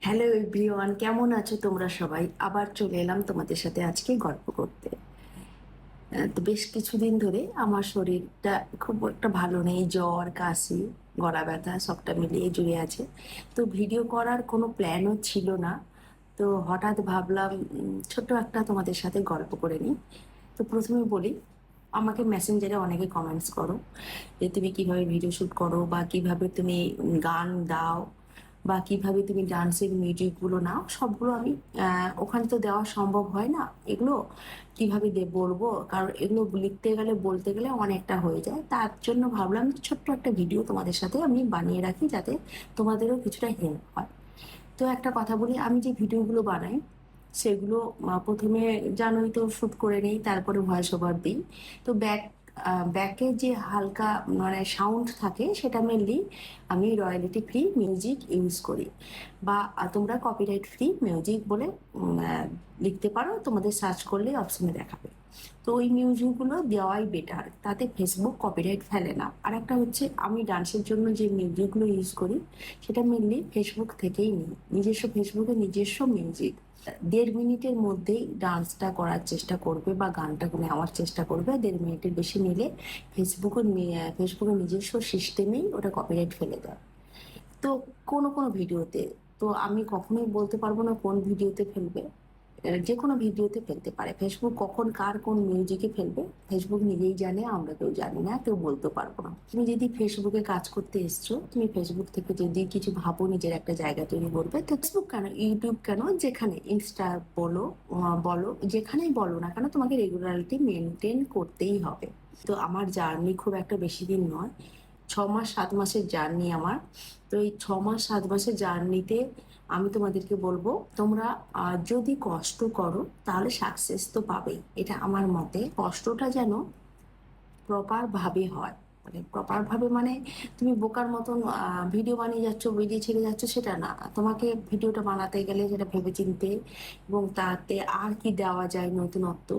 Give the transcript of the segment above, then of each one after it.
Hello everyone, কেমন আছো তোমরা সবাই? আবার চলে এলাম তোমাদের সাথে আজকে গল্প করতে। তো বেশ কিছুদিন ধরে আমার শরীরটা খুব একটা ভালো নেই, জ্বর, কাশি, গলা ব্যথা সবটা মিলিয়ে জুড়ে আছে। তো ভিডিও করার কোনো প্ল্যানও ছিল না। তো হঠাৎ ভাবলাম ছোট্ট একটা তোমাদের সাথে গল্প করে নিই। তো প্রথমে বলি, আমাকে মেসেঞ্জারে অনেকে কমেন্টস করো যে তুমি কিভাবে ভিডিও শুট করো, বা কিভাবে তুমি গান দাও, বা কিভাবে তুমি ডান্সের মিউজিকগুলো নাও। সবগুলো আমি ওখানে তো দেওয়া সম্ভব হয় না এগুলো। কিভাবে বলবো, কারণ এগুলো লিখতে গেলে বলতে গেলে অনেকটা হয়ে যায়। তার জন্য ভাবলাম যে ছোট্ট একটা ভিডিও তোমাদের সাথে আমি বানিয়ে রাখি, যাতে তোমাদেরও কিছুটা হেল্প হয়। তো একটা কথা বলি, আমি যে ভিডিওগুলো বানাই সেগুলো প্রথমে জানোই তো, শুট করে নিই, তারপরে ভয়েস ওভার দিই। তো ব্যাকে যে হালকা মানে সাউন্ড থাকে সেটা মেনলি আমি রয়্যালিটি ফ্রি মিউজিক ইউজ করি, বা তোমরা কপিরাইট ফ্রি মিউজিক বলে লিখতে পারো, তোমাদের সার্চ করলে অপশনে দেখাবে। তো ওই মিউজিকগুলো দেওয়াই বেটার, তাতে ফেসবুক কপিরাইট ফেলে না। আর একটা হচ্ছে, আমি ডান্সের জন্য যে মিউজিকগুলো ইউজ করি সেটা মেনলি ফেসবুক থেকেই নিই, নিজস্ব ফেসবুকে নিজস্ব মিউজিক। 1.5 মিনিটের মধ্যেই ডান্সটা করার চেষ্টা করবে বা গানটা নেওয়ার চেষ্টা করবে। 1.5 মিনিটের বেশি নিলে ফেসবুকের নিজস্ব সিস্টেমেই ওটা কপিরাইট ফেলে দেয়। তো কোনো কোনো ভিডিওতে, তো আমি কখনোই বলতে পারবো না কোন ভিডিওতে ফেলবে। যে কোনো ভিডিওতে ফেলতে পারে। ফেসবুক কখন কার কোন মিউজিকে ফেলবে ফেসবুক নিজেই জানে, আমরা কেউ জানি না, কেউ বলতে পারবো না। তুমি যদি ফেসবুকে কাজ করতে এসছো, তুমি ফেসবুক থেকে যদি কিছু ভাবো নিজের একটা জায়গা তৈরি করবে, তো ফেসবুক কেন, ইউটিউব কেন, যেখানে ইনস্টা বলো, বলো, যেখানেই বলো না কেন, তোমাকে রেগুলারিটি মেনটেন করতেই হবে। তো আমার জার্নি খুব একটা বেশি দিন নয়, 6 মাস 7 মাসের জার্নি আমার। তো এই 6 মাস 7 মাসের জার্নিতে আমি তোমাদেরকে বলবো, তোমরা যদি কষ্ট করো তাহলে সাকসেস তো পাবেই, এটা আমার মতে। কষ্টটা যেন প্রপার ভাবে হয়, মানে প্রপার ভাবে মানে তুমি বোকার মতন ভিডিও বানিয়ে যাচ্ছ, ভিডিও ছেড়ে যাচ্ছ, সেটা না। তোমাকে ভিডিওটা বানাতে গেলে যেটা ভেবে চিনতে, এবং তাতে আর কি দেওয়া যায় নতুনত্ব,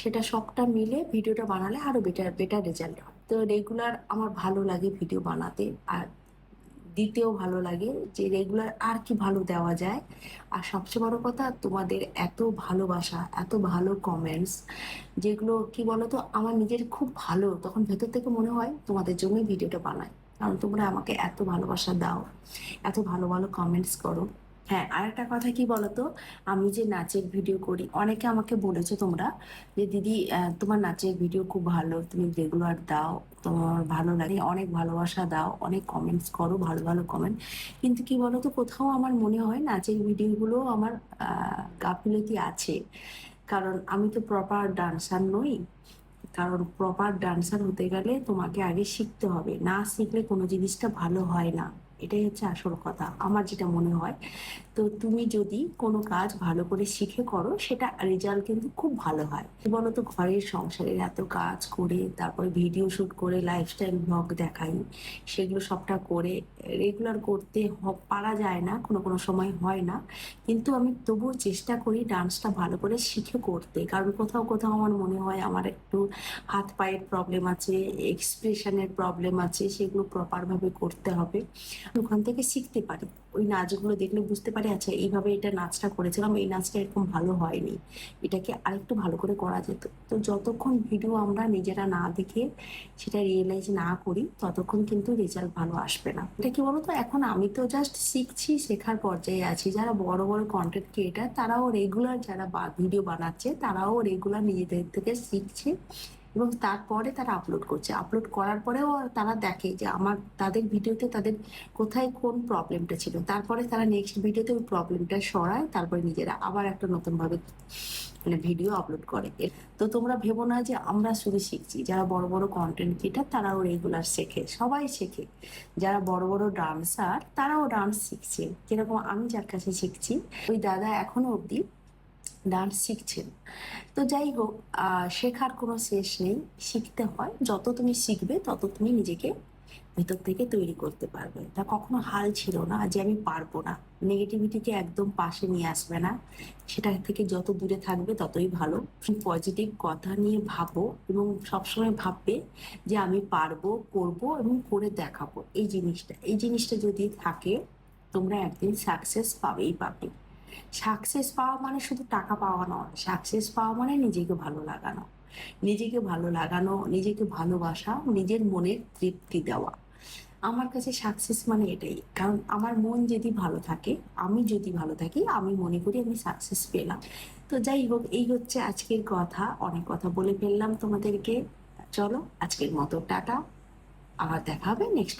সেটা সবটা মিলে ভিডিওটা বানালে আরো বেটার বেটার রেজাল্ট হয়। তো রেগুলার আমার ভালো লাগে ভিডিও বানাতে, আর দিতেও ভালো লাগে, যে রেগুলার আর কি ভালো দেওয়া যায়। আর সবচেয়ে বড় কথা, তোমাদের এত ভালোবাসা, এত ভালো কমেন্টস, যেগুলো কি বলতো, আমার নিজের খুব ভালো, তখন ভেতর থেকে মনে হয় তোমাদের জন্যই ভিডিওটা বানাই। কারণ তোমরা আমাকে এত ভালোবাসা দাও, এত ভালো ভালো কমেন্টস করো। হ্যাঁ, আরেকটা কথা কি বলতো, আমি যে নাচের ভিডিও করি, অনেকে আমাকে বলেছো তোমরা যে দিদি, তোমার নাচের ভিডিও খুব ভালো, তুমি রেগুলার দাও, তোমার ভালো লাগে, অনেক ভালোবাসা দাও, অনেক কমেন্টস করো, ভালো ভালো কমেন্ট। কিন্তু কি বলতো, কোথাও আমার মনে হয় নাচের ভিডিওগুলো আমার গাফিলতি আছে। কারণ আমি তো প্রপার ডান্সার নই। কারণ প্রপার ডান্সার হতে গেলে তোমাকে আগে শিখতে হবে, না শিখলে কোনো জিনিসটা ভালো হয় না। এটাই হচ্ছে আসল কথা, আমার যেটা মনে হয়। তো তুমি যদি কোনো কাজ ভালো করে শিখে করো, সেটা রেজাল্ট কিন্তু খুব ভালো হয়। কি বলতো, ঘরের সংসারের এত কাজ করে, তারপরে ভিডিও শুট করে লাইফস্টাইল ব্লগ দেখাই, সেগুলো সবটা করে রেগুলার করতে পারা যায় না, কোনো কোনো সময় হয় না। কিন্তু আমি তবুও চেষ্টা করি ডান্সটা ভালো করে শিখে করতে, কারণ কোথাও কোথাও আমার মনে হয় আমার একটু হাত পায়ের প্রবলেম আছে, এক্সপ্রেশনের প্রবলেম আছে, সেগুলো প্রপার ভাবে করতে হবে। ওখান থেকে শিখতে পারি, ওই নাচগুলো দেখলে বুঝতে পারি, আচ্ছা এইভাবে এটা নাচটা করেছিলাম, এই নাচটা এরকম ভালো হয়নি, এটাকে আরেকটু ভালো করে করা যেত। তো যতক্ষণ ভিডিও আমরা নিজেরা না দেখে সেটা রিয়েলাইজ না করি, ততক্ষণ কিন্তু রেজাল্ট ভালো আসবে না। এটা কি বলতো, এখন আমি তো জাস্ট শিখছি, শেখার পর্যায়ে আছি। যারা বড় বড় কন্টেন্ট ক্রিয়েটার, তারাও রেগুলার, যারা ভিডিও বানাচ্ছে তারাও রেগুলার নিজেদের থেকে শিখছে, এবং তারপরে তারা আপলোড করছে। আপলোড করার পরেও তারা দেখে যে আমার, তাদের ভিডিওতে তাদের কোথায় কোন প্রবলেমটা ছিল, তারপরে তারা নেক্সট ভিডিওতে ওই প্রবলেমটা সরায়, তারপরে নিজেরা আবার একটা নতুন ভাবে মানে ভিডিও আপলোড করে। তো তোমরা ভেবো না যে আমরা শুধু শিখছি, যারা বড় বড় কন্টেন্ট ক্রিয়েটার তারাও রেগুলার শেখে, সবাই শেখে। যারা বড় বড় ডান্সার তারাও ডান্স শিখছে, যেরকম আমি যার কাছে শিখছি, ওই দাদা এখনো অব্দি ডান্স শিখছেন। তো যাই হোক, শেখার কোনো শেষ নেই, শিখতে হয়, যত তুমি শিখবে তত তুমি নিজেকে ভেতর থেকে তৈরি করতে পারবে। তা কখনো হাল ছিল না যে আমি পারবো না। নেগেটিভিটিকে একদম পাশে নিয়ে আসবে না, সেটা থেকে যত দূরে থাকবে ততই ভালো। পজিটিভ কথা নিয়ে ভাবো, এবং সবসময় ভাববে যে আমি পারবো, করব এবং করে দেখাবো। এই জিনিসটা যদি থাকে, তোমরা একদিন সাকসেস পাবেই পাবে। সাকসেস পাওয়া মানে শুধু টাকা পাওয়া নয়, সাকসেস পাওয়া মানে নিজেকে ভালো লাগানো, নিজেকে ভালো লাগানো, নিজেকে ভালোবাসা, নিজের মনের তৃপ্তি দেওয়া। আমার কাছে সাকসেস মানে এটাই, কারণ আমার মন যদি ভালো থাকে, আমি যদি ভালো থাকি, আমি মনে করি আমি সাকসেস পেলাম। তো যাই হোক, এই হচ্ছে আজকের কথা। অনেক কথা বলে ফেললাম তোমাদেরকে। চলো আজকের মতো টাটা, আবার দেখা হবে নেক্সট